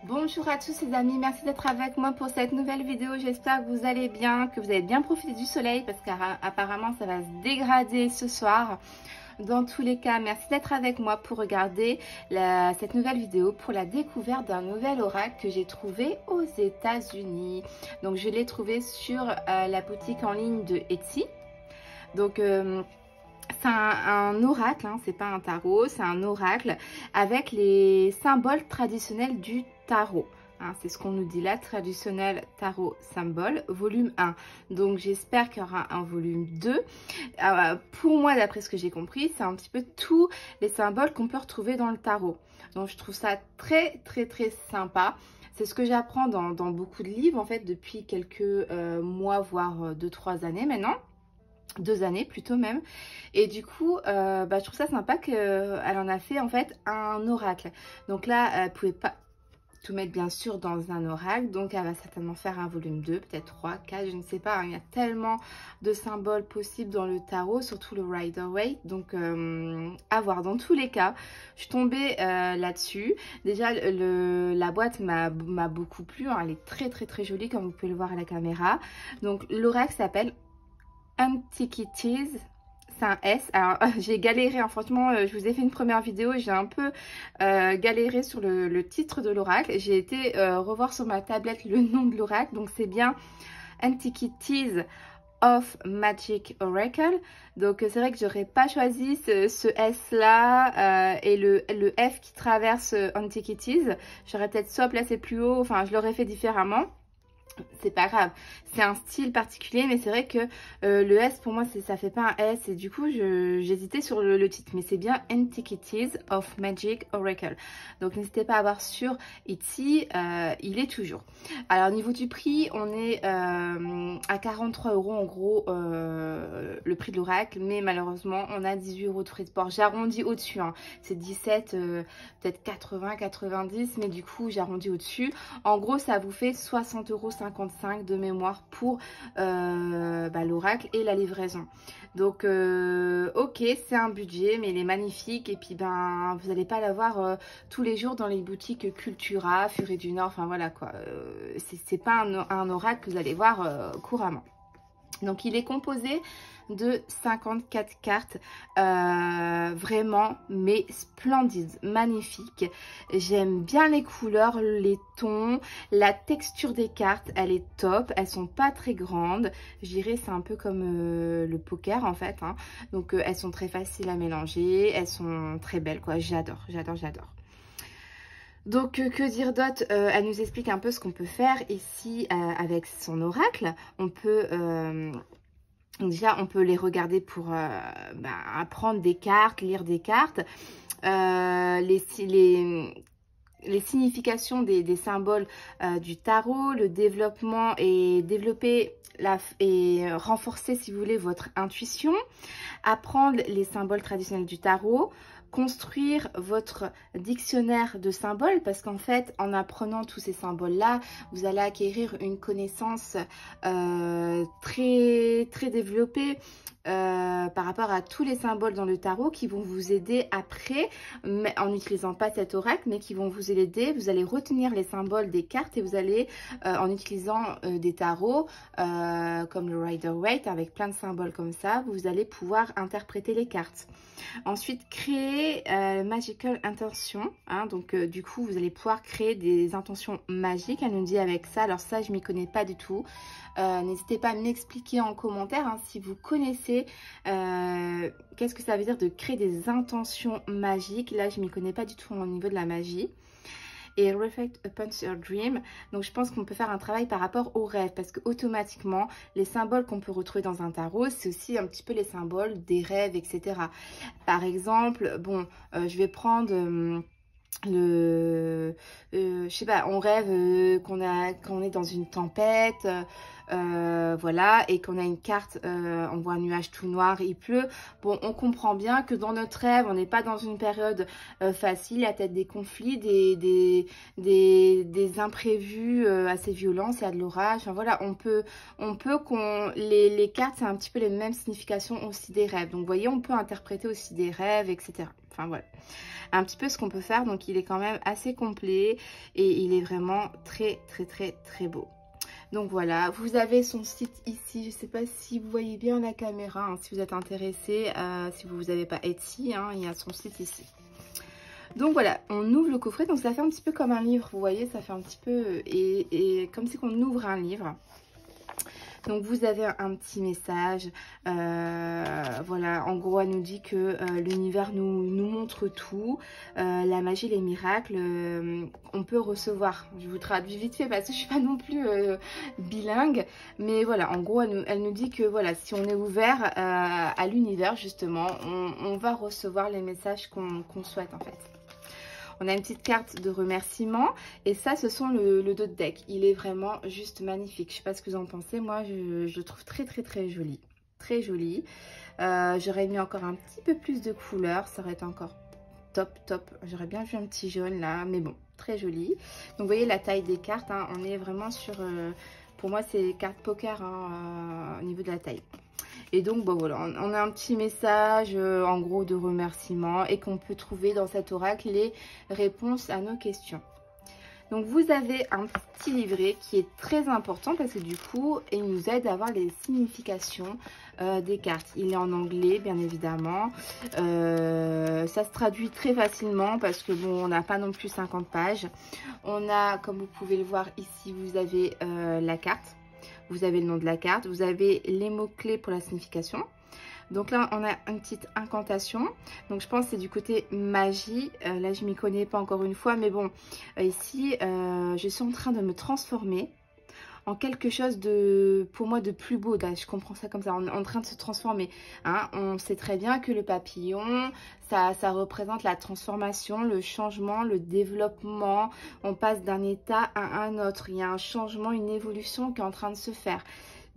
Bonjour à tous les amis, merci d'être avec moi pour cette nouvelle vidéo. J'espère que vous allez bien, que vous avez bien profité du soleil parce qu'apparemment ça va se dégrader ce soir. Dans tous les cas, merci d'être avec moi pour regarder cette nouvelle vidéo pour la découverte d'un nouvel oracle que j'ai trouvé aux États-Unis. Donc je l'ai trouvé sur la boutique en ligne de Etsy. Donc c'est un oracle, hein, c'est pas un tarot, c'est un oracle avec les symboles traditionnels du tarot. Hein, c'est ce qu'on nous dit là, traditionnel tarot symbole, volume 1. Donc j'espère qu'il y aura un volume 2. Pour moi, d'après ce que j'ai compris, c'est un petit peu tous les symboles qu'on peut retrouver dans le tarot. Donc je trouve ça très sympa. C'est ce que j'apprends dans beaucoup de livres en fait depuis quelques mois, voire 2-3 années maintenant. 2 années plutôt même, et du coup je trouve ça sympa qu'elle en a fait en fait un oracle. Donc là elle pouvait pas tout mettre bien sûr dans un oracle, donc elle va certainement faire un volume 2, peut-être 3, 4, je ne sais pas, hein. Il y a tellement de symboles possibles dans le tarot, surtout le Rider-Waite, donc à voir. Dans tous les cas, je suis tombée là-dessus. Déjà la boîte m'a beaucoup plu, hein. Elle est très jolie comme vous pouvez le voir à la caméra. Donc l'oracle s'appelle Antiquities, c'est un S. Alors j'ai galéré, hein, franchement je vous ai fait une première vidéo et j'ai un peu galéré sur le titre de l'oracle. J'ai été revoir sur ma tablette le nom de l'oracle, donc c'est bien Antiquities of Magic Oracle. Donc c'est vrai que j'aurais pas choisi ce S là et le F qui traverse Antiquities. J'aurais peut-être soit placé plus haut, enfin je l'aurais fait différemment. C'est pas grave, c'est un style particulier, mais c'est vrai que le S pour moi ça fait pas un S, et du coup j'hésitais sur le titre, mais c'est bien Antiquities of Magic Oracle. Donc n'hésitez pas à voir sur Etsy, il est toujours. Alors au niveau du prix, on est à 43 € en gros le prix de l'oracle, mais malheureusement on a 18 € de frais de port. J'arrondis au-dessus, hein. C'est 17, peut-être 80, 90, mais du coup j'arrondis au-dessus. En gros ça vous fait 60,55 € de mémoire pour l'oracle et la livraison. Donc ok, c'est un budget, mais il est magnifique, et puis vous n'allez pas l'avoir tous les jours dans les boutiques Cultura, Furet du Nord, enfin voilà quoi. C'est pas un oracle que vous allez voir couramment. Donc il est composé de 54 cartes, vraiment mais splendides, magnifiques. J'aime bien les couleurs, les tons, la texture des cartes, elle est top. Elles sont pas très grandes, je dirais c'est un peu comme le poker en fait, hein. Donc elles sont très faciles à mélanger, elles sont très belles quoi, j'adore. Donc que dire d'autre, elle nous explique un peu ce qu'on peut faire ici avec son oracle. On peut déjà on peut les regarder pour apprendre des cartes, lire des cartes, les significations des symboles du tarot, le développement et développer et renforcer si vous voulez votre intuition, apprendre les symboles traditionnels du tarot, construire votre dictionnaire de symboles, parce qu'en fait en apprenant tous ces symboles là vous allez acquérir une connaissance très développée par rapport à tous les symboles dans le tarot, qui vont vous aider après, mais en n'utilisant pas cet oracle, mais qui vont vous aider. Vous allez retenir les symboles des cartes et vous allez en utilisant des tarots comme le Rider-Waite avec plein de symboles comme ça, vous allez pouvoir interpréter les cartes. Ensuite, créer Magical Intention, hein, donc du coup vous allez pouvoir créer des intentions magiques, elle nous dit avec ça. Alors ça je m'y connais pas du tout, n'hésitez pas à m'expliquer en commentaire hein, si vous connaissez qu'est-ce que ça veut dire de créer des intentions magiques. Là je m'y connais pas du tout au niveau de la magie. Et reflect upon your dream, donc je pense qu'on peut faire un travail par rapport aux rêves, parce que automatiquement les symboles qu'on peut retrouver dans un tarot, c'est aussi un petit peu les symboles des rêves, etc. Par exemple, bon, je vais prendre je sais pas, on rêve qu'on est dans une tempête, voilà, et qu'on a une carte, on voit un nuage tout noir, il pleut. Bon, on comprend bien que dans notre rêve, on n'est pas dans une période facile, il y a peut-être des conflits, des imprévus assez violents, il y a de l'orage, enfin voilà, les cartes, c'est un petit peu les mêmes significations aussi des rêves. Donc vous voyez, on peut interpréter aussi des rêves, etc. enfin voilà, un petit peu ce qu'on peut faire. Donc il est quand même assez complet et il est vraiment très beau. Donc voilà, vous avez son site ici. Je ne sais pas si vous voyez bien la caméra, hein, si vous êtes intéressé, si vous n'avez pas Etsy, hein, il y a son site ici. Donc voilà, on ouvre le coffret, donc ça fait un petit peu comme un livre, vous voyez, ça fait un petit peu, et comme si on ouvre un livre. Donc vous avez un petit message, voilà, en gros elle nous dit que l'univers nous montre tout, la magie, les miracles, on peut recevoir. Je vous traduis vite fait parce que je suis pas non plus bilingue, mais voilà, en gros elle nous dit que voilà, si on est ouvert à l'univers justement, on va recevoir les messages qu'on souhaite en fait. On a une petite carte de remerciement et ça, ce sont le dos de deck. Il est vraiment juste magnifique. Je ne sais pas ce que vous en pensez. Moi, je le trouve très joli. Très joli. J'aurais mis encore un petit peu plus de couleurs. Ça aurait été encore top. J'aurais bien vu un petit jaune là. Mais bon, très joli. Donc, vous voyez la taille des cartes. Hein, on est vraiment sur... pour moi, c'est cartes poker hein, au niveau de la taille. Et donc, bon, voilà, on a un petit message, en gros, de remerciement et qu'on peut trouver dans cet oracle les réponses à nos questions. Donc, vous avez un petit livret qui est très important parce que du coup, il nous aide à avoir les significations des cartes. Il est en anglais, bien évidemment. Ça se traduit très facilement parce que, bon, on n'a pas non plus 50 pages. On a, comme vous pouvez le voir ici, vous avez la carte. Vous avez le nom de la carte, vous avez les mots-clés pour la signification. Donc là, on a une petite incantation. Donc je pense que c'est du côté magie. Là, je m'y connais pas encore une fois. Mais bon, ici, je suis en train de me transformer en quelque chose de, pour moi, de plus beau. Là, je comprends ça comme ça, on est en train de se transformer. Hein. On sait très bien que le papillon, ça représente la transformation, le changement, le développement. On passe d'un état à un autre. Il y a un changement, une évolution qui est en train de se faire.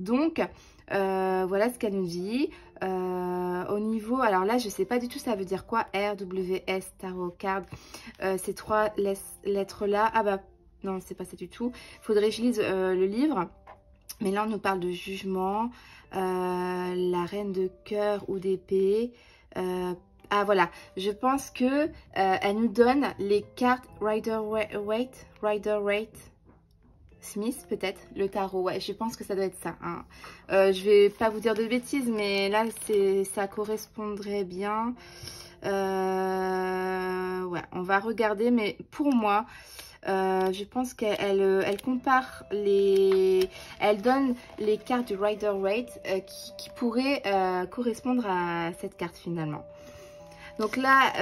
Donc, voilà ce qu'elle nous dit. Au niveau, alors là, je ne sais pas du tout ça veut dire quoi. RWS, Tarot Card. Ces trois lettres-là. Ah bah, non, c'est pas ça du tout. Il faudrait que je lise le livre. Mais là, on nous parle de jugement, la reine de cœur ou d'épée. Ah, voilà. Je pense que elle nous donne les cartes Rider-Waite Smith, peut-être, le tarot. Ouais, je pense que ça doit être ça. Hein. Je vais pas vous dire de bêtises, mais là, ça correspondrait bien. Ouais, on va regarder, mais pour moi... je pense qu'elle compare elle donne les cartes du Rider-Waite qui pourraient correspondre à cette carte finalement. Donc là,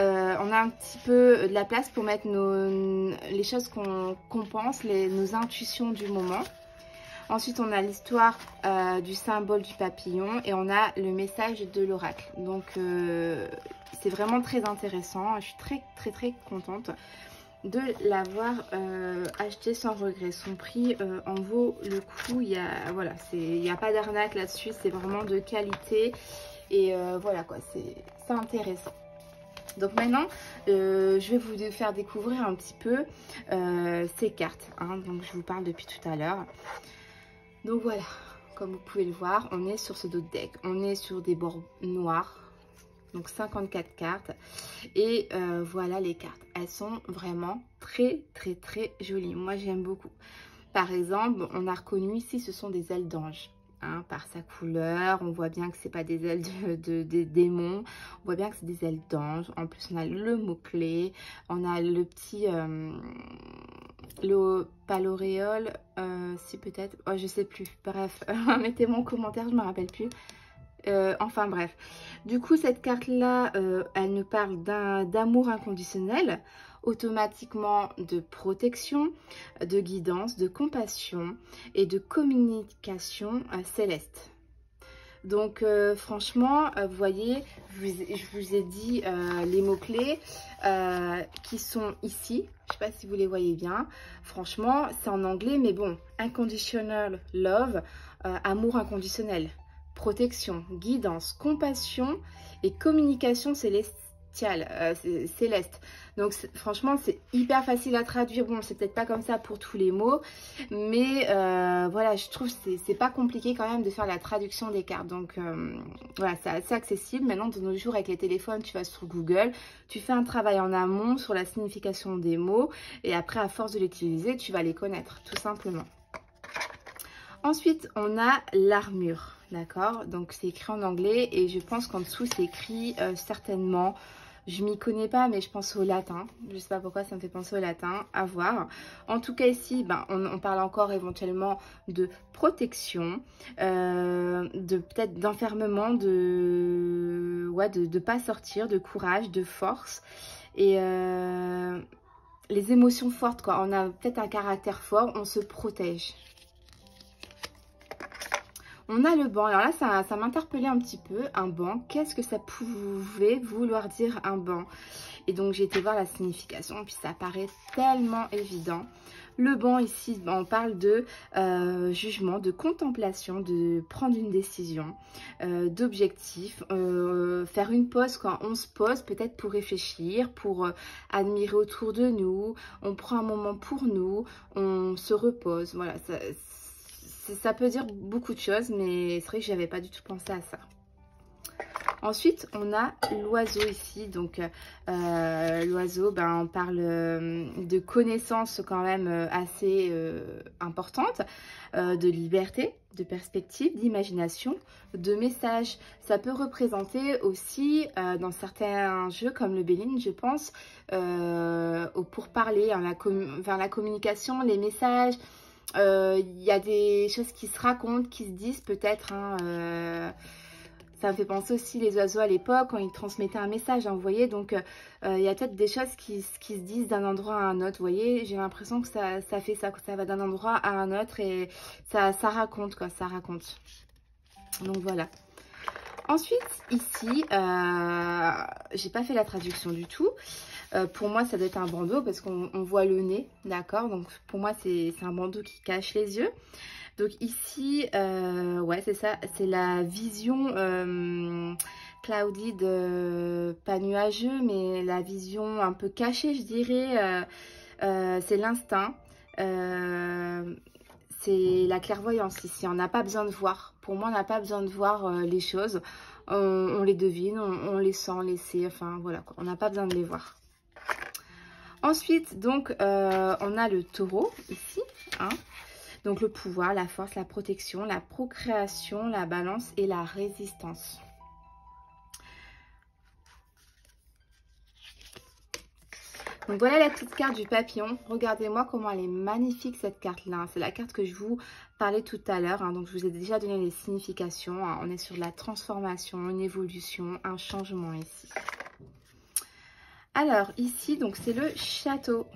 on a un petit peu de la place pour mettre les choses qu'on pense, nos intuitions du moment. Ensuite, on a l'histoire du symbole du papillon et on a le message de l'oracle. Donc, c'est vraiment très intéressant. Je suis très contente de l'avoir acheté sans regret. Son prix en vaut le coup. Il y a pas d'arnaque là-dessus, c'est vraiment de qualité et voilà quoi, c'est intéressant. Donc maintenant je vais vous faire découvrir un petit peu ces cartes hein, donc je vous parle depuis tout à l'heure. Donc voilà, comme vous pouvez le voir, on est sur ce dos de deck, on est sur des bords noirs. Donc 54 cartes et voilà les cartes, elles sont vraiment très jolies, moi j'aime beaucoup. Par exemple, on a reconnu ici ce sont des ailes d'ange hein, par sa couleur, on voit bien que c'est pas des ailes des démons, on voit bien que c'est des ailes d'ange. En plus on a le mot clé, on a le petit pas l'auréole, si peut-être, oh, je sais plus, bref, mettez-moi en commentaire, je me rappelle plus. Enfin bref, du coup cette carte là elle nous parle d'amour inconditionnel, automatiquement de protection, de guidance, de compassion et de communication céleste. Donc franchement vous voyez, je vous ai dit les mots clés qui sont ici, je sais pas si vous les voyez bien. Franchement c'est en anglais mais bon, unconditional love, amour inconditionnel, protection, guidance, compassion et communication céleste. Donc franchement c'est hyper facile à traduire. Bon, c'est peut-être pas comme ça pour tous les mots, mais voilà, je trouve que c'est pas compliqué quand même de faire la traduction des cartes. Donc voilà, c'est assez accessible. Maintenant de nos jours avec les téléphones, tu vas sur Google, tu fais un travail en amont sur la signification des mots et après à force de l'utiliser, tu vas les connaître tout simplement. Ensuite, on a l'armure, d'accord? Donc, c'est écrit en anglais et je pense qu'en dessous, c'est écrit certainement, je m'y connais pas, mais je pense au latin. Je sais pas pourquoi ça me fait penser au latin, à voir. En tout cas, ici, ben, on parle encore éventuellement de protection, peut-être d'enfermement, de pas sortir, de courage, de force et... les émotions fortes, quoi. On a peut-être un caractère fort, on se protège. On a le banc. Alors là, ça m'interpellait un petit peu. Un banc, qu'est-ce que ça pouvait vouloir dire un banc? Et donc, j'ai été voir la signification. Puis, ça paraît tellement évident. Le banc, ici, on parle de jugement, de contemplation, de prendre une décision, d'objectif. Faire une pause quand on se pose, peut-être pour réfléchir, pour admirer autour de nous. On prend un moment pour nous, on se repose. Voilà, ça peut dire beaucoup de choses, mais c'est vrai que je n'avais pas du tout pensé à ça. Ensuite, on a l'oiseau ici. Donc, l'oiseau, ben, on parle de connaissances quand même assez importantes, de liberté, de perspective, d'imagination, de message. Ça peut représenter aussi, dans certains jeux comme le Béline, je pense, pour parler, vers la communication, les messages. Il y a des choses qui se racontent, qui se disent peut-être. Hein, ça me fait penser aussi les oiseaux à l'époque, quand ils transmettaient un message, hein, vous voyez. Donc, il y a peut-être des choses qui se disent d'un endroit à un autre, vous voyez. J'ai l'impression que ça fait ça, que ça va d'un endroit à un autre et ça raconte, quoi, ça raconte. Donc, voilà. Ensuite, ici, j'ai pas fait la traduction du tout. Pour moi, ça doit être un bandeau parce qu'on voit le nez, d'accord? Donc, pour moi, c'est un bandeau qui cache les yeux. Donc, ici, ouais, c'est ça, c'est la vision cloudy, pas nuageux, mais la vision un peu cachée, je dirais. C'est l'instinct. C'est la clairvoyance ici. On n'a pas besoin de voir. Pour moi, on n'a pas besoin de voir les choses. On les devine, on les sent, on les sait. Enfin, voilà, quoi. On n'a pas besoin de les voir. Ensuite, donc, on a le taureau ici. Hein. Donc, le pouvoir, la force, la protection, la procréation, la balance et la résistance. Donc voilà la petite carte du papillon. Regardez-moi comment elle est magnifique cette carte-là. C'est la carte que je vous parlais tout à l'heure. Hein. Donc je vous ai déjà donné les significations. Hein. On est sur la transformation, une évolution, un changement ici. Alors ici, donc c'est le château,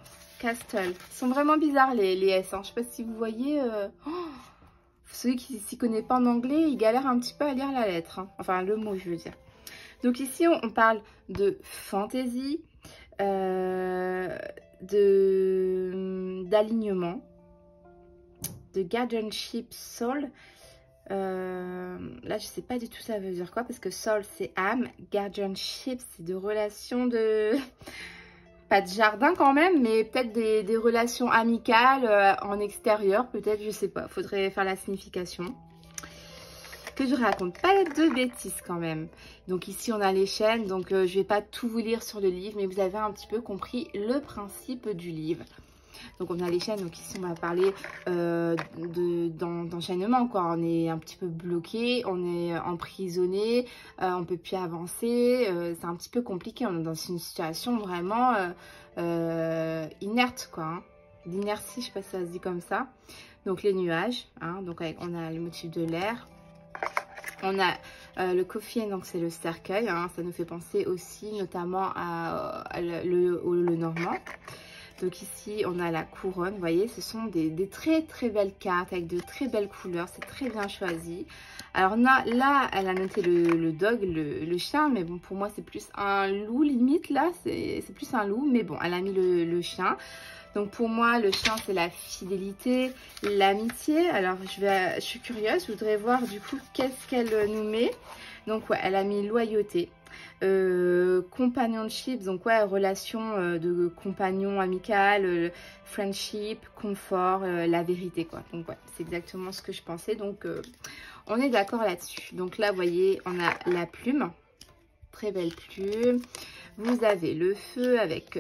castle. Ils sont vraiment bizarres les S. Hein. Je ne sais pas si vous voyez. Ceux qui ne s'y connaissent pas en anglais, ils galèrent un petit peu à lire la lettre. Hein. Enfin le mot je veux dire. Donc ici on parle de fantaisie. D'alignement, de guardianship soul. Là je sais pas du tout ça veut dire quoi parce que soul c'est âme, guardianship c'est de relations de pas de jardin quand même, mais peut-être des relations amicales en extérieur, peut-être, je sais pas, faudrait faire la signification. Que je raconte pas de bêtises quand même. Donc ici on a les chaînes, donc je vais pas tout vous lire sur le livre, mais vous avez un petit peu compris le principe du livre. Donc on a les chaînes, donc ici on va parler d'enchaînement quoi. On est un petit peu bloqué, on est emprisonné, on peut plus avancer, c'est un petit peu compliqué, on est dans une situation vraiment inerte quoi. Hein. D'inertie, je sais pas si ça se dit comme ça. Donc les nuages, hein, donc on a le motif de l'air. On a le kofien, donc c'est le cercueil, hein, ça nous fait penser aussi notamment le normand. Donc ici, on a la couronne, vous voyez, ce sont des très très belles cartes avec de très belles couleurs, c'est très bien choisi. Alors là, elle a noté le dog, le chien, mais bon, pour moi, c'est plus un loup limite, là, c'est plus un loup, mais bon, elle a mis le chien. Donc pour moi, le chien, c'est la fidélité, l'amitié. Alors, je suis curieuse, je voudrais voir du coup qu'est-ce qu'elle nous met. Donc, ouais, elle a mis loyauté. companionship, donc ouais, relation de compagnon amical, friendship, confort, la vérité quoi. Donc ouais, c'est exactement ce que je pensais, donc on est d'accord là-dessus. Donc là, vous voyez, on a la plume, très belle plume. Vous avez le feu avec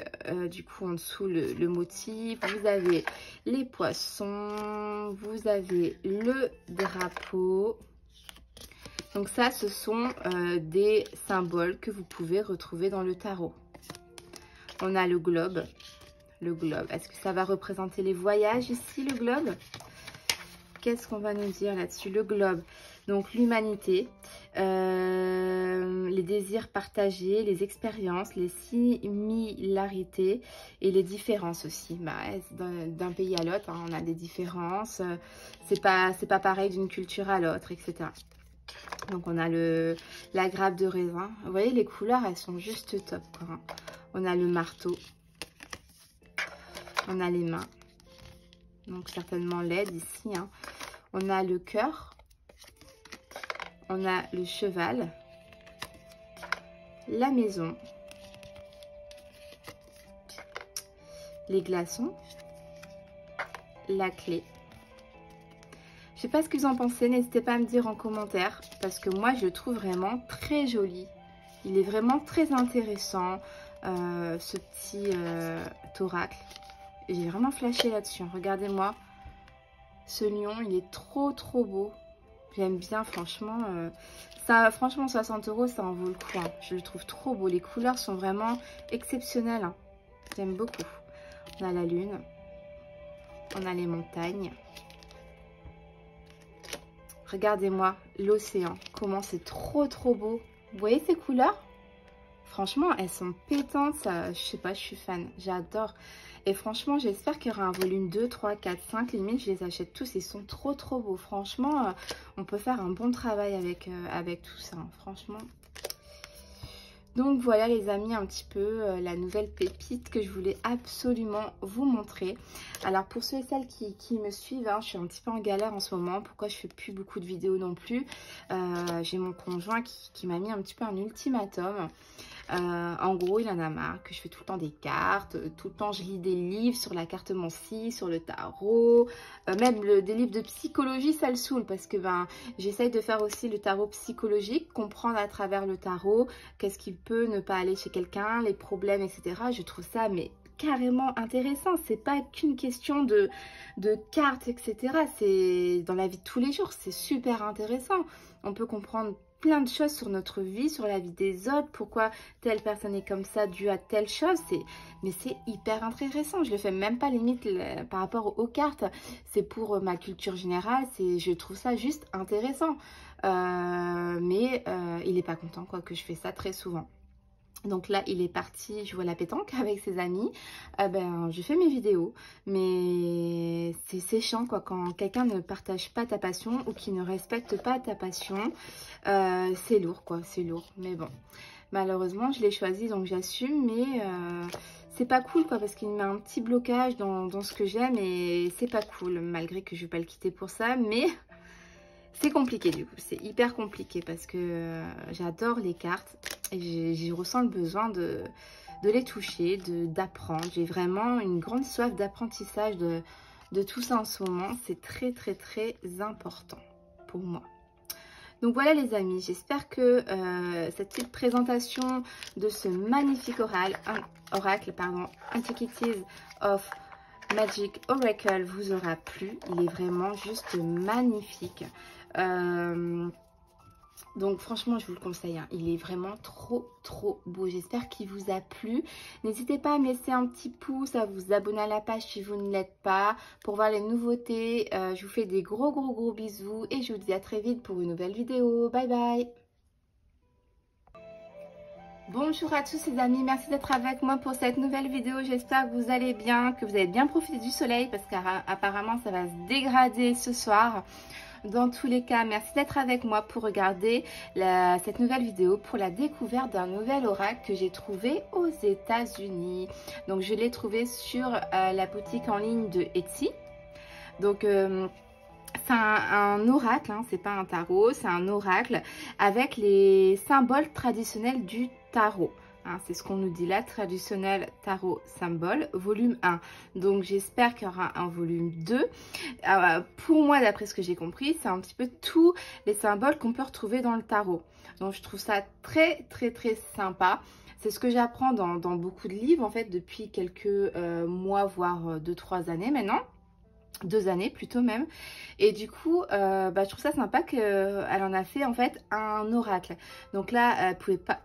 du coup en dessous le motif. Vous avez les poissons. Vous avez le drapeau. Donc ça, ce sont des symboles que vous pouvez retrouver dans le tarot. On a le globe. Le globe. Est-ce que ça va représenter les voyages ici, le globe? Qu'est-ce qu'on va nous dire là-dessus? Le globe. Donc l'humanité, les désirs partagés, les expériences, les similarités et les différences aussi. Bah, d'un pays à l'autre, hein, on a des différences. C'est pas pareil d'une culture à l'autre, etc. Donc on a la grappe de raisin. Vous voyez, les couleurs, elles sont juste top, quoi, hein. On a le marteau. On a les mains. Donc certainement l'aide ici, hein. On a le cœur. On a le cheval. La maison. Les glaçons. La clé. Je sais pas ce que vous en pensez, n'hésitez pas à me dire en commentaire, parce que moi je le trouve vraiment très joli. Il est vraiment très intéressant, ce petit oracle. J'ai vraiment flashé là-dessus, regardez-moi. Ce lion, il est trop beau. J'aime bien, franchement. Ça, franchement, 60 €, ça en vaut le coup, hein. Je le trouve trop beau. Les couleurs sont vraiment exceptionnelles, hein. J'aime beaucoup. On a la lune. On a les montagnes. Regardez-moi l'océan, comment c'est trop beau. Vous voyez ces couleurs? Franchement, elles sont pétantes, ça, je sais pas, je suis fan, j'adore. Et franchement, j'espère qu'il y aura un volume 2, 3, 4, 5, limite, je les achète tous, ils sont trop beaux. Franchement, on peut faire un bon travail avec tout ça, hein, franchement. Donc voilà les amis, un petit peu la nouvelle pépite que je voulais absolument vous montrer. Alors pour ceux et celles qui me suivent, hein, je suis un petit peu en galère en ce moment. Pourquoi je fais plus beaucoup de vidéos non plus? J'ai mon conjoint qui m'a mis un petit peu un ultimatum. En gros, il en a marre que je fais tout le temps des cartes, tout le temps je lis des livres sur la cartomancie, sur le tarot, même des livres de psychologie, ça le saoule parce que j'essaye de faire aussi le tarot psychologique, comprendre à travers le tarot qu'est-ce qui peut ne pas aller chez quelqu'un, les problèmes, etc. Je trouve ça mais carrément intéressant, c'est pas qu'une question de cartes, etc. C'est dans la vie de tous les jours, c'est super intéressant. On peut comprendre plein de choses sur notre vie, sur la vie des autres, pourquoi telle personne est comme ça dû à telle chose, mais c'est hyper intéressant. Je le fais même pas limite par rapport aux cartes, c'est pour ma culture générale, je trouve ça juste intéressant, mais il est pas content quoi que je fais ça très souvent. Donc là, il est parti jouer à la pétanque avec ses amis. Je fais mes vidéos, mais c'est chiant quoi quand quelqu'un ne partage pas ta passion ou qui ne respecte pas ta passion. C'est lourd quoi, c'est lourd. Mais bon, malheureusement, je l'ai choisi donc j'assume, mais c'est pas cool quoi parce qu'il met un petit blocage dans ce que j'aime et c'est pas cool malgré que je vais pas le quitter pour ça, mais c'est compliqué du coup, c'est hyper compliqué parce que j'adore les cartes et je ressens le besoin de les toucher, d'apprendre. J'ai vraiment une grande soif d'apprentissage de tout ça en ce moment. C'est très important pour moi. Donc voilà les amis, j'espère que cette petite présentation de ce magnifique oracle, Antiquities of Magic Oracle vous aura plu. Il est vraiment juste magnifique. Donc franchement je vous le conseille, hein. Il est vraiment trop beau. J'espère qu'il vous a plu. N'hésitez pas à me laisser un petit pouce, à vous abonner à la page si vous ne l'êtes pas pour voir les nouveautés. Je vous fais des gros bisous et je vous dis à très vite pour une nouvelle vidéo. Bye bye. Bonjour à tous les amis, merci d'être avec moi pour cette nouvelle vidéo. J'espère que vous allez bien, que vous avez bien profité du soleil parce qu'apparemment ça va se dégrader ce soir. Dans tous les cas, merci d'être avec moi pour regarder cette nouvelle vidéo pour la découverte d'un nouvel oracle que j'ai trouvé aux États-Unis. Donc je l'ai trouvé sur la boutique en ligne de Etsy. Donc c'est un oracle, hein, c'est pas un tarot, c'est un oracle avec les symboles traditionnels du tarot. Hein, c'est ce qu'on nous dit là, traditionnel tarot symbole, volume 1. Donc j'espère qu'il y aura un volume 2. Pour moi, d'après ce que j'ai compris, c'est un petit peu tous les symboles qu'on peut retrouver dans le tarot. Donc je trouve ça très sympa. C'est ce que j'apprends dans beaucoup de livres en fait depuis quelques mois, voire 2-3 années maintenant. 2 années plutôt même, et du coup je trouve ça sympa qu'elle en a fait en fait un oracle. Donc là elle pouvait pas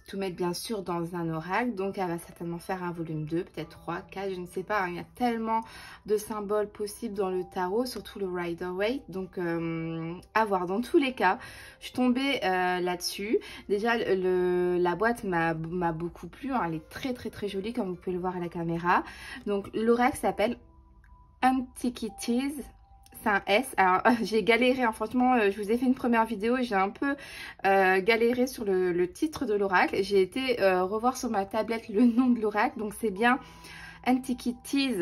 tout mettre bien sûr dans un oracle, donc elle va certainement faire un volume 2, peut-être 3, 4, je ne sais pas, hein. Il y a tellement de symboles possibles dans le tarot, surtout le Rider-Waite, donc à voir. Dans tous les cas, je suis tombée là-dessus. Déjà la boîte m'a beaucoup plu, hein. Elle est très jolie comme vous pouvez le voir à la caméra. Donc l'oracle s'appelle Antiquities, c'est un S. Alors j'ai galéré, hein, franchement, je vous ai fait une première vidéo et j'ai un peu galéré sur le titre de l'oracle. J'ai été revoir sur ma tablette le nom de l'oracle, donc c'est bien Antiquities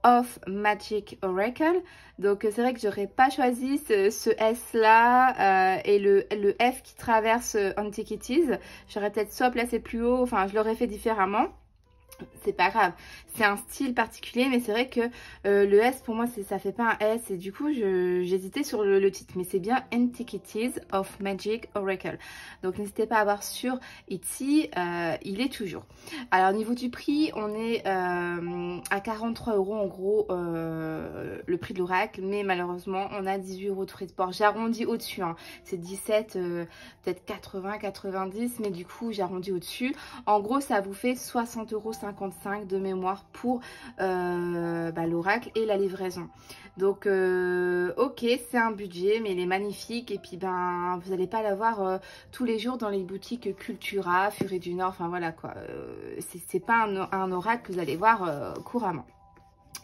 of Magic Oracle. Donc c'est vrai que j'aurais pas choisi ce S là et le F qui traverse Antiquities. J'aurais peut-être soit placé plus haut, enfin je l'aurais fait différemment. C'est pas grave, c'est un style particulier, mais c'est vrai que le S pour moi ça fait pas un S, et du coup j'hésitais sur le titre, mais c'est bien Antiquities of Magic Oracle. Donc n'hésitez pas à voir sur Etsy, il est toujours. Alors au niveau du prix, on est à 43 € en gros le prix de l'oracle, mais malheureusement on a 18 € de frais de port. J'arrondis au-dessus, hein. C'est 17, peut-être 80, 90, mais du coup j'arrondis au-dessus. En gros ça vous fait 60,55 € de mémoire pour l'oracle et la livraison. Donc ok, c'est un budget, mais il est magnifique, et puis vous n'allez pas l'avoir tous les jours dans les boutiques Cultura, Furet du Nord, enfin voilà quoi. C'est pas un oracle que vous allez voir couramment.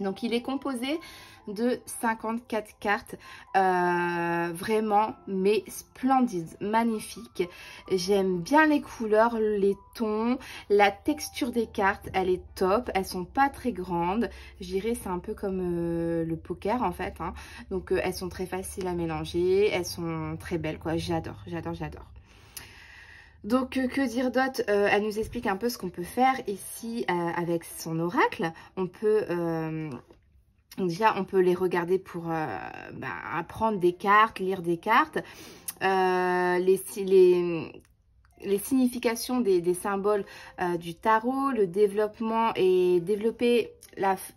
Donc il est composé de 54 cartes, vraiment mais splendides, magnifiques. J'aime bien les couleurs, les tons, la texture des cartes, elle est top. Elles sont pas très grandes, je dirais c'est un peu comme le poker en fait, hein. Donc elles sont très faciles à mélanger, elles sont très belles quoi, j'adore. Donc que dire d'autre, elle nous explique un peu ce qu'on peut faire ici avec son oracle. On peut déjà on peut les regarder pour apprendre des cartes, lire des cartes, les significations des symboles du tarot, le développement et développer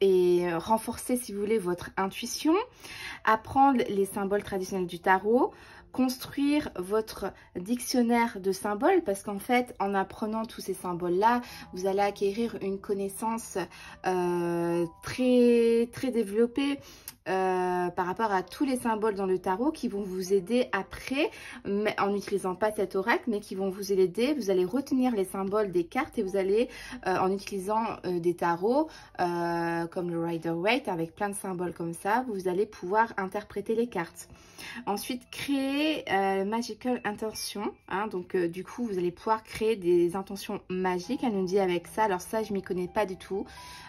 et renforcer si vous voulez votre intuition, apprendre les symboles traditionnels du tarot, construire votre dictionnaire de symboles, parce qu'en fait en apprenant tous ces symboles là vous allez acquérir une connaissance très développée par rapport à tous les symboles dans le tarot, qui vont vous aider après, mais en n'utilisant pas cet oracle, mais qui vont vous aider. Vous allez retenir les symboles des cartes et vous allez en utilisant des tarots comme le Rider-Waite avec plein de symboles comme ça, vous allez pouvoir interpréter les cartes. Ensuite, créer Magical Intention, hein, donc du coup vous allez pouvoir créer des intentions magiques, elle nous dit avec ça. Alors ça je m'y connais pas du tout,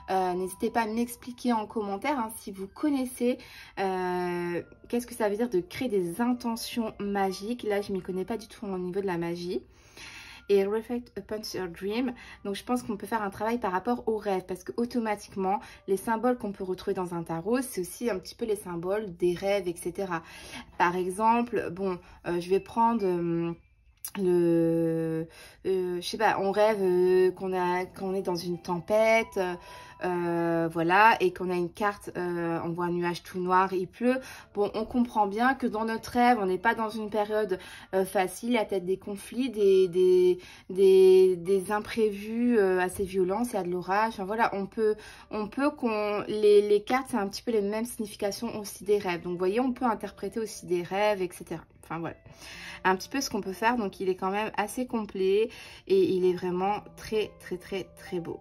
n'hésitez pas à m'expliquer en commentaire hein, si vous connaissez qu'est-ce que ça veut dire de créer des intentions magiques. Là je m'y connais pas du tout au niveau de la magie. Et reflect upon your dream, donc je pense qu'on peut faire un travail par rapport aux rêves, parce que automatiquement les symboles qu'on peut retrouver dans un tarot, c'est aussi un petit peu les symboles des rêves, etc. Par exemple, bon, je vais prendre je sais pas, on rêve qu'on est dans une tempête, voilà, et qu'on a une carte, on voit un nuage tout noir, il pleut. Bon, on comprend bien que dans notre rêve, on n'est pas dans une période facile, il y a peut-être des conflits, des imprévus assez violents, il y a de l'orage, enfin voilà, les cartes, c'est un petit peu les mêmes significations aussi des rêves. Donc vous voyez, on peut interpréter aussi des rêves, etc. Enfin voilà, un petit peu ce qu'on peut faire. Donc il est quand même assez complet et il est vraiment très beau.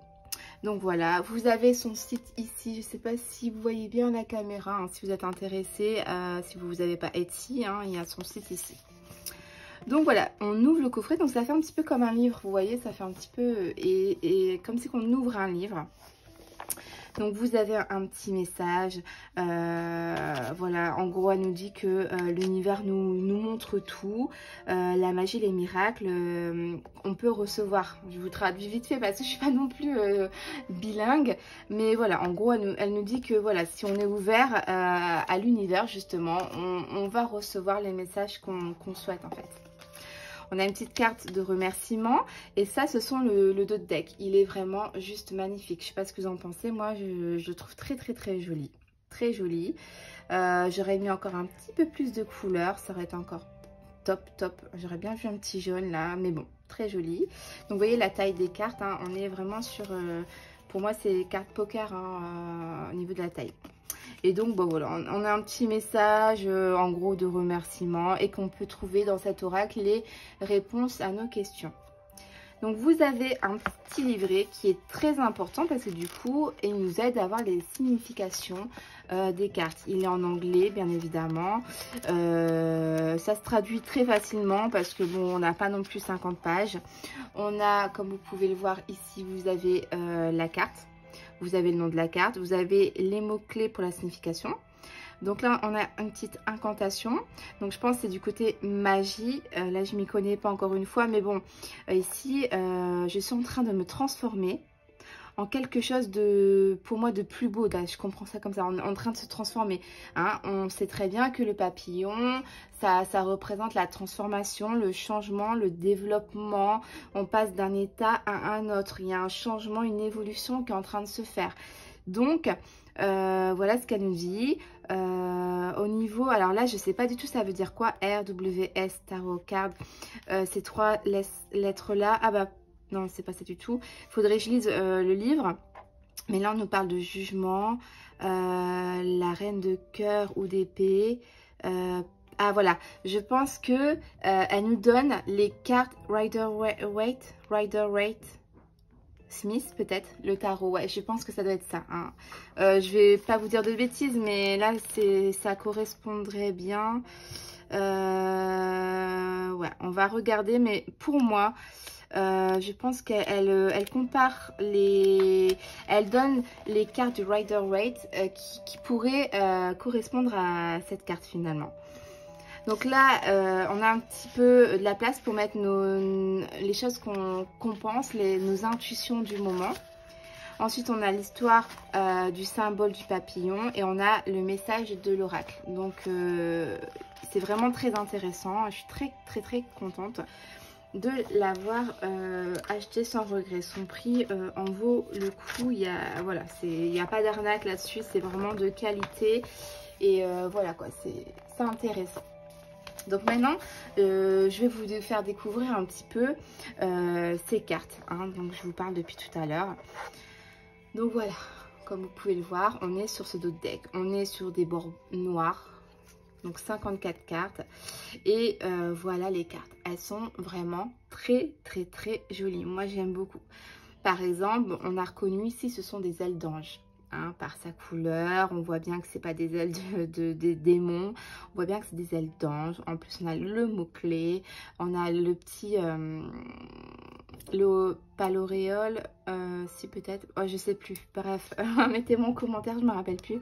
Donc voilà, vous avez son site ici. Je ne sais pas si vous voyez bien la caméra, hein, si vous êtes intéressé, si vous n'avez pas Etsy, hein, il y a son site ici. Donc voilà, on ouvre le coffret, donc ça fait un petit peu comme un livre, vous voyez, ça fait un petit peu, et comme si on ouvre un livre. Donc vous avez un petit message, voilà, en gros elle nous dit que l'univers nous montre tout, la magie, les miracles, on peut recevoir. Je vous traduis vite fait parce que je suis pas non plus bilingue, mais voilà, en gros elle nous dit que voilà, si on est ouvert à l'univers justement, on va recevoir les messages qu'on souhaite en fait. On a une petite carte de remerciement et ça, ce sont le dos de deck. Il est vraiment juste magnifique. Je ne sais pas ce que vous en pensez. Moi, je le trouve très joli. Très joli. J'aurais mis encore un petit peu plus de couleurs. Ça aurait été encore top. J'aurais bien vu un petit jaune là. Mais bon, très joli. Donc, vous voyez la taille des cartes. Hein, on est vraiment sur... pour moi, c'est cartes poker hein, au niveau de la taille. Et donc, bon, voilà, on a un petit message, en gros, de remerciement et qu'on peut trouver dans cet oracle les réponses à nos questions. Donc, vous avez un petit livret qui est très important parce que du coup, il nous aide à avoir les significations des cartes. Il est en anglais, bien évidemment. Ça se traduit très facilement parce que, bon, on n'a pas non plus 50 pages. On a, comme vous pouvez le voir ici, vous avez la carte. Vous avez le nom de la carte, vous avez les mots-clés pour la signification. Donc là, on a une petite incantation. Donc je pense que c'est du côté magie. Là, je m'y connais pas encore une fois. Mais bon, ici, je suis en train de me transformer en quelque chose de, pour moi, de plus beau. Là, je comprends ça comme ça, on est en train de se transformer. Hein. On sait très bien que le papillon, ça représente la transformation, le changement, le développement. On passe d'un état à un autre. Il y a un changement, une évolution qui est en train de se faire. Donc, voilà ce qu'elle nous dit. Au niveau, alors là, je ne sais pas du tout ça veut dire quoi. RWS, Tarot Card. Ces trois lettres-là. Ah bah, non, c'est pas ça du tout. Il faudrait que je lise le livre. Mais là, on nous parle de jugement, la reine de cœur ou d'épée. Ah, voilà. Je pense que elle nous donne les cartes Rider-Waite Smith, peut-être. Le tarot, ouais. Je pense que ça doit être ça. Hein. Je vais pas vous dire de bêtises, mais là, ça correspondrait bien. Ouais, on va regarder. Mais pour moi... je pense qu'elle compare elle donne les cartes du Rider-Waite qui pourraient correspondre à cette carte finalement. Donc là, on a un petit peu de la place pour mettre les choses qu'on pense, nos intuitions du moment. Ensuite, on a l'histoire du symbole du papillon et on a le message de l'oracle. Donc, c'est vraiment très intéressant. Je suis très contente de l'avoir acheté sans regret. Son prix en vaut le coup. Il y a pas d'arnaque là-dessus, c'est vraiment de qualité et voilà quoi, c'est intéressant. Donc maintenant je vais vous faire découvrir un petit peu ces cartes hein, donc je vous parle depuis tout à l'heure. Donc voilà, comme vous pouvez le voir, on est sur ce dos de deck, on est sur des bords noirs. Donc 54 cartes et voilà les cartes, elles sont vraiment très jolies, moi j'aime beaucoup. Par exemple, on a reconnu ici ce sont des ailes d'ange hein, par sa couleur, on voit bien que c'est pas des ailes des démons, on voit bien que c'est des ailes d'ange. En plus on a le mot clé, on a le petit pas l'auréole, si peut-être, oh, je sais plus, bref, mettez-moi en commentaire, je me rappelle plus.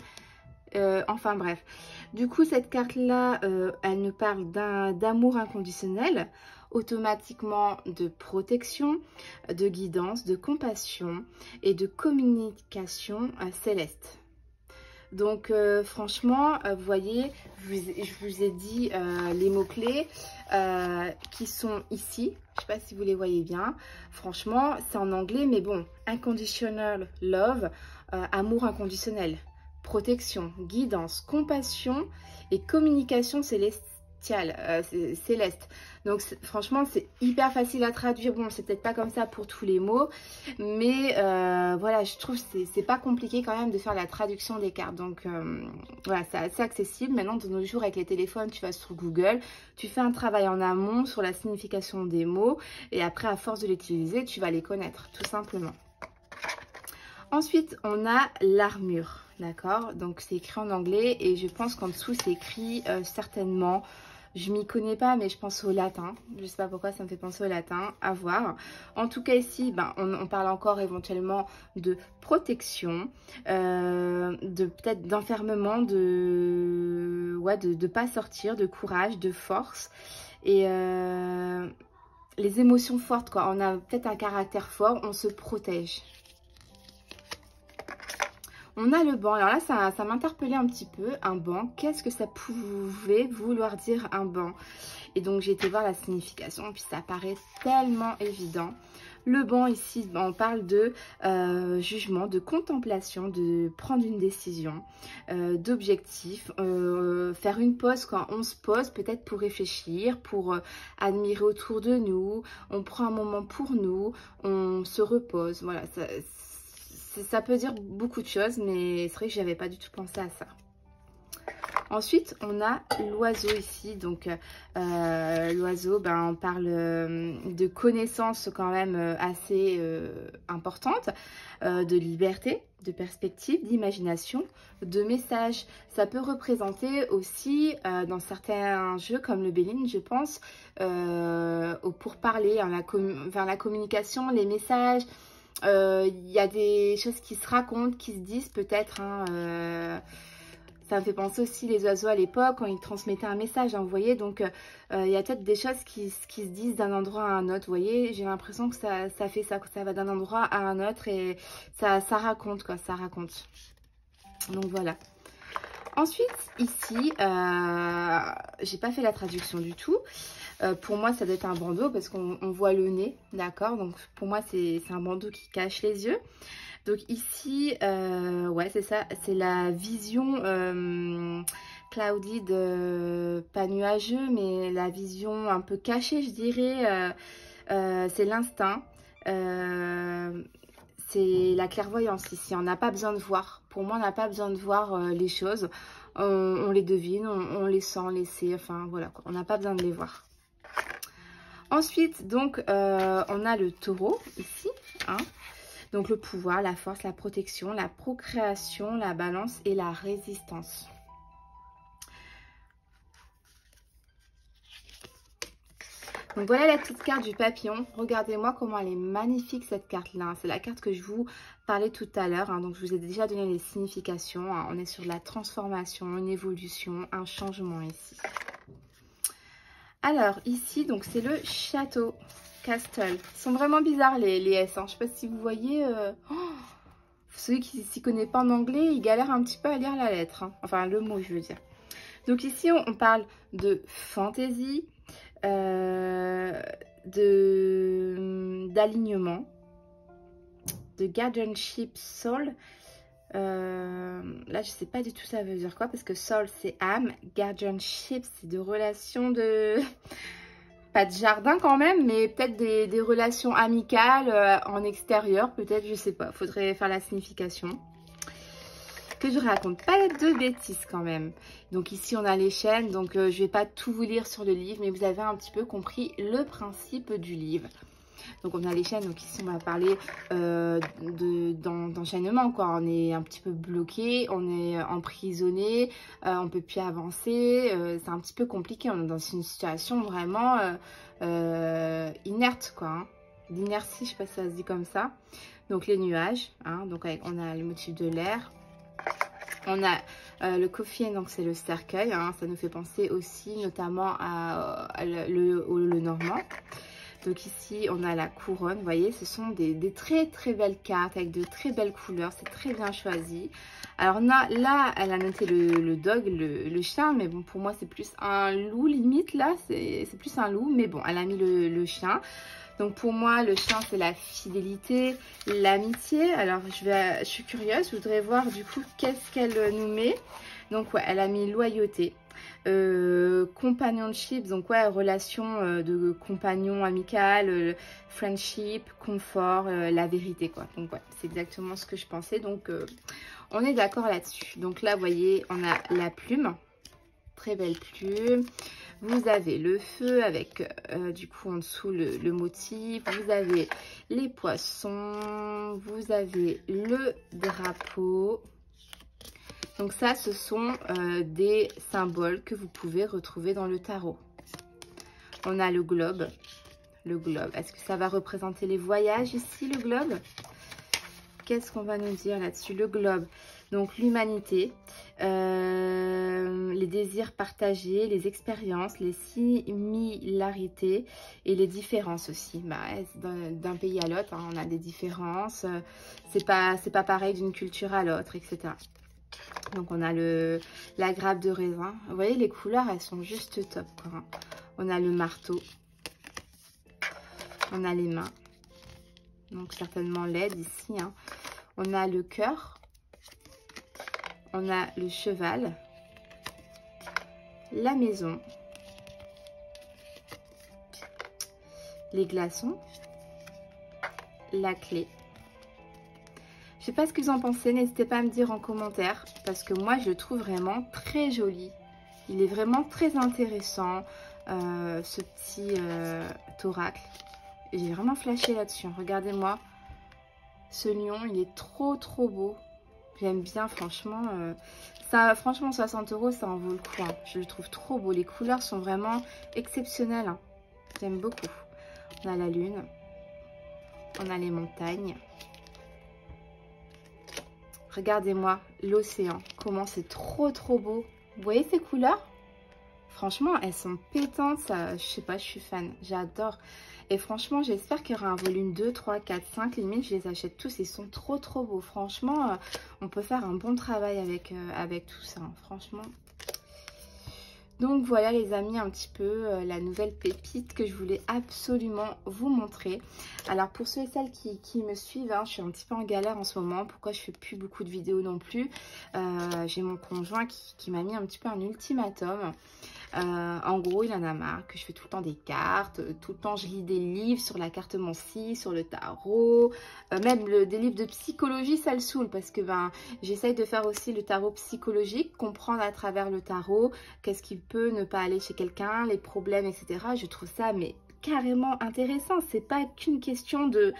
Enfin bref, du coup cette carte là elle nous parle d'amour inconditionnel, automatiquement de protection, de guidance, de compassion et de communication céleste. Donc franchement vous voyez, je vous ai dit les mots clés qui sont ici, je sais pas si vous les voyez bien. Franchement c'est en anglais mais bon, unconditional love, amour inconditionnel, protection, guidance, compassion et communication céleste. Donc franchement c'est hyper facile à traduire. Bon, c'est peut-être pas comme ça pour tous les mots, mais voilà, je trouve que c'est pas compliqué quand même de faire la traduction des cartes. Donc voilà, c'est assez accessible. Maintenant de nos jours avec les téléphones, tu vas sur Google, tu fais un travail en amont sur la signification des mots et après à force de l'utiliser, tu vas les connaître tout simplement. Ensuite, on a l'armure, d'accord? Donc, c'est écrit en anglais et je pense qu'en dessous, c'est écrit certainement, Je m'y connais pas, mais je pense au latin. Je sais pas pourquoi ça me fait penser au latin. À voir. En tout cas ici, ben, on parle encore éventuellement de protection, de peut-être d'enfermement, de pas sortir, de courage, de force. Et les émotions fortes, quoi. On a peut-être un caractère fort, on se protège. On a le banc. Alors là, ça m'interpellait un petit peu. Un banc, qu'est-ce que ça pouvait vouloir dire un banc? Et donc, j'ai été voir la signification. Puis, ça paraît tellement évident. Le banc, ici, on parle de jugement, de contemplation, de prendre une décision, d'objectif. Faire une pause quand on se pose, peut-être pour réfléchir, pour admirer autour de nous. On prend un moment pour nous, on se repose. Voilà, ça peut dire beaucoup de choses, mais c'est vrai que je n'avais pas du tout pensé à ça. Ensuite, on a l'oiseau ici. Donc, l'oiseau, ben, on parle de connaissances quand même assez importantes, de liberté, de perspective, d'imagination, de message. Ça peut représenter aussi, dans certains jeux comme le Béline, je pense, pour parler, hein, vers la communication, les messages. Il y a des choses qui se racontent, qui se disent peut-être, hein, ça me fait penser aussi les oiseaux à l'époque, quand ils transmettaient un message, hein, vous voyez. Donc, il y a peut-être des choses qui se disent d'un endroit à un autre, vous voyez. J'ai l'impression que ça fait ça, que ça va d'un endroit à un autre et ça raconte, quoi, ça raconte. Donc, voilà. Ensuite, ici, j'ai pas fait la traduction du tout. Pour moi, ça doit être un bandeau parce qu'on voit le nez, d'accord. Donc, pour moi, c'est un bandeau qui cache les yeux. Donc ici, ouais, c'est ça, c'est la vision cloudy, pas nuageux, mais la vision un peu cachée, je dirais. C'est l'instinct, c'est la clairvoyance ici. On n'a pas besoin de voir. Pour moi, on n'a pas besoin de voir les choses. On les devine, on les sent, on les sait, enfin voilà, quoi. On n'a pas besoin de les voir. Ensuite, donc, on a le taureau ici, hein. Donc le pouvoir, la force, la protection, la procréation, la balance et la résistance. Donc voilà la petite carte du papillon. Regardez-moi comment elle est magnifique cette carte-là. C'est la carte que je vous parlais tout à l'heure, hein. Donc je vous ai déjà donné les significations, hein. On est sur la transformation, une évolution, un changement ici. Alors ici, donc c'est le château. Castle. Ils sont vraiment bizarres les S, hein. Je ne sais pas si vous voyez. Ceux qui s'y connaissent pas en anglais, ils galèrent un petit peu à lire la lettre, hein. Enfin le mot je veux dire. Donc ici on parle de fantaisie, d'alignement, de guardianship soul. Là je sais pas du tout ça veut dire quoi parce que soul c'est âme, guardianship c'est de relations de... Pas de jardin quand même, mais peut-être des relations amicales en extérieur, peut-être, je sais pas. Faudrait faire la signification. Que je raconte pas de bêtises quand même. Donc ici, on a les chaînes, donc je vais pas tout vous lire sur le livre, mais vous avez un petit peu compris le principe du livre. Donc on a les chaînes, donc ici on va parler d'enchaînement, quoi. On est un petit peu bloqué, on est emprisonné, on peut plus avancer, c'est un petit peu compliqué, on est dans une situation vraiment inerte, quoi, hein. D'inertie, je sais pas si ça se dit comme ça. Donc les nuages, hein, donc on a le motif de l'air. On a le coffin, donc c'est le cercueil, hein, ça nous fait penser aussi notamment le normand. Donc ici, on a la couronne, vous voyez, ce sont des très très belles cartes avec de très belles couleurs, c'est très bien choisi. Alors là, elle a noté le dog, le chien, mais bon, pour moi, c'est plus un loup limite, là, c'est plus un loup, mais bon, elle a mis le chien. Donc pour moi, le chien, c'est la fidélité, l'amitié. Alors, je suis curieuse, je voudrais voir du coup qu'est-ce qu'elle nous met. Donc, ouais, elle a mis loyauté. Companionship, donc ouais, relation de compagnon amical, friendship, confort, la vérité, quoi. Donc ouais, c'est exactement ce que je pensais. Donc on est d'accord là-dessus. Donc là, vous voyez, on a la plume, très belle plume. Vous avez le feu avec du coup en dessous le motif. Vous avez les poissons. Vous avez le drapeau. Donc ça, ce sont des symboles que vous pouvez retrouver dans le tarot. On a le globe. Le globe, est-ce que ça va représenter les voyages ici, le globe? Qu'est-ce qu'on va nous dire là-dessus? Le globe, donc l'humanité, les désirs partagés, les expériences, les similarités et les différences aussi. Bah, d'un pays à l'autre, hein, on a des différences. C'est pas pareil d'une culture à l'autre, etc. Donc on a la grappe de raisin. Vous voyez, les couleurs, elles sont juste top, quoi, hein. On a le marteau. On a les mains. Donc certainement l'aide ici, hein. On a le cœur. On a le cheval. La maison. Les glaçons. La clé. Je sais pas ce que vous en pensez, n'hésitez pas à me dire en commentaire, parce que moi je le trouve vraiment très joli. Il est vraiment très intéressant, ce petit oracle. J'ai vraiment flashé là-dessus. Regardez-moi, ce lion, il est trop beau. J'aime bien, franchement. Ça, franchement, 60 €, ça en vaut le coup, hein. Je le trouve trop beau. Les couleurs sont vraiment exceptionnelles, hein. J'aime beaucoup. On a la lune. On a les montagnes. Regardez-moi l'océan. Comment c'est trop beau. Vous voyez ces couleurs? Franchement, elles sont pétantes. Ça, je sais pas, je suis fan. J'adore. Et franchement, j'espère qu'il y aura un volume 2, 3, 4, 5. Limite, je les achète tous. Ils sont trop beaux. Franchement, on peut faire un bon travail avec tout ça, hein. Franchement. Donc voilà les amis, un petit peu la nouvelle pépite que je voulais absolument vous montrer. Alors pour ceux et celles qui me suivent, hein, je suis un petit peu en galère en ce moment. Pourquoi je fais plus beaucoup de vidéos non plus? J'ai mon conjoint qui m'a mis un petit peu un ultimatum. En gros, il en a marre que je fais tout le temps des cartes, tout le temps je lis des livres sur la carte Mancy, sur le tarot, même des livres de psychologie, ça le saoule parce que j'essaye de faire aussi le tarot psychologique, comprendre à travers le tarot qu'est-ce qui peut ne pas aller chez quelqu'un, les problèmes, etc. Je trouve ça mais carrément intéressant. C'est pas qu'une question de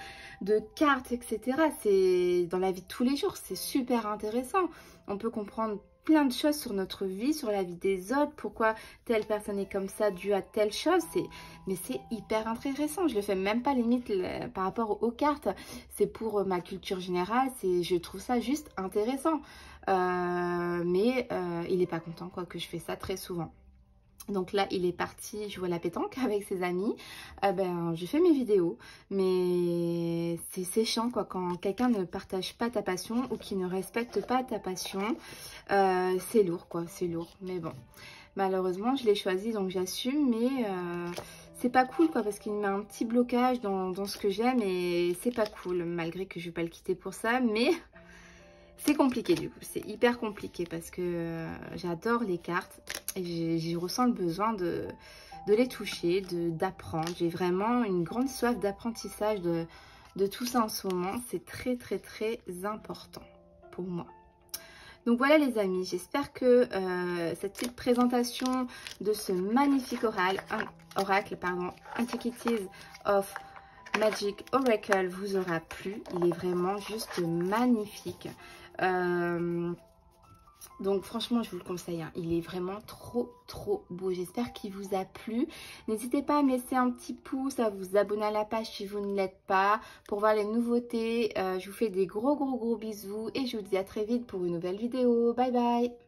cartes, etc. C'est dans la vie de tous les jours, c'est super intéressant. On peut comprendre plein de choses sur notre vie, sur la vie des autres, pourquoi telle personne est comme ça dû à telle chose, mais c'est hyper intéressant. Je le fais même pas limite par rapport aux cartes, c'est pour ma culture générale, je trouve ça juste intéressant, mais il est pas content quoi que je fais ça très souvent. Donc là, il est parti jouer à la pétanque avec ses amis. Je fais mes vidéos, mais c'est chiant quoi quand quelqu'un ne partage pas ta passion ou qui ne respecte pas ta passion. C'est lourd quoi, c'est lourd. Mais bon, malheureusement, je l'ai choisi donc j'assume, mais c'est pas cool quoi parce qu'il met un petit blocage dans ce que j'aime et c'est pas cool malgré que je vais pas le quitter pour ça, mais c'est compliqué du coup, c'est hyper compliqué parce que j'adore les cartes et j'y ressens le besoin de les toucher, d'apprendre. J'ai vraiment une grande soif d'apprentissage de tout ça en ce moment. C'est très important pour moi. Donc voilà les amis, j'espère que cette petite présentation de ce magnifique oracle, Antiquities of Magic Oracle vous aura plu. Il est vraiment juste magnifique. Donc franchement je vous le conseille, hein. Il est vraiment trop beau. J'espère qu'il vous a plu. N'hésitez pas à me laisser un petit pouce, à vous abonner à la page si vous ne l'êtes pas pour voir les nouveautés. Je vous fais des gros bisous et je vous dis à très vite pour une nouvelle vidéo. Bye bye.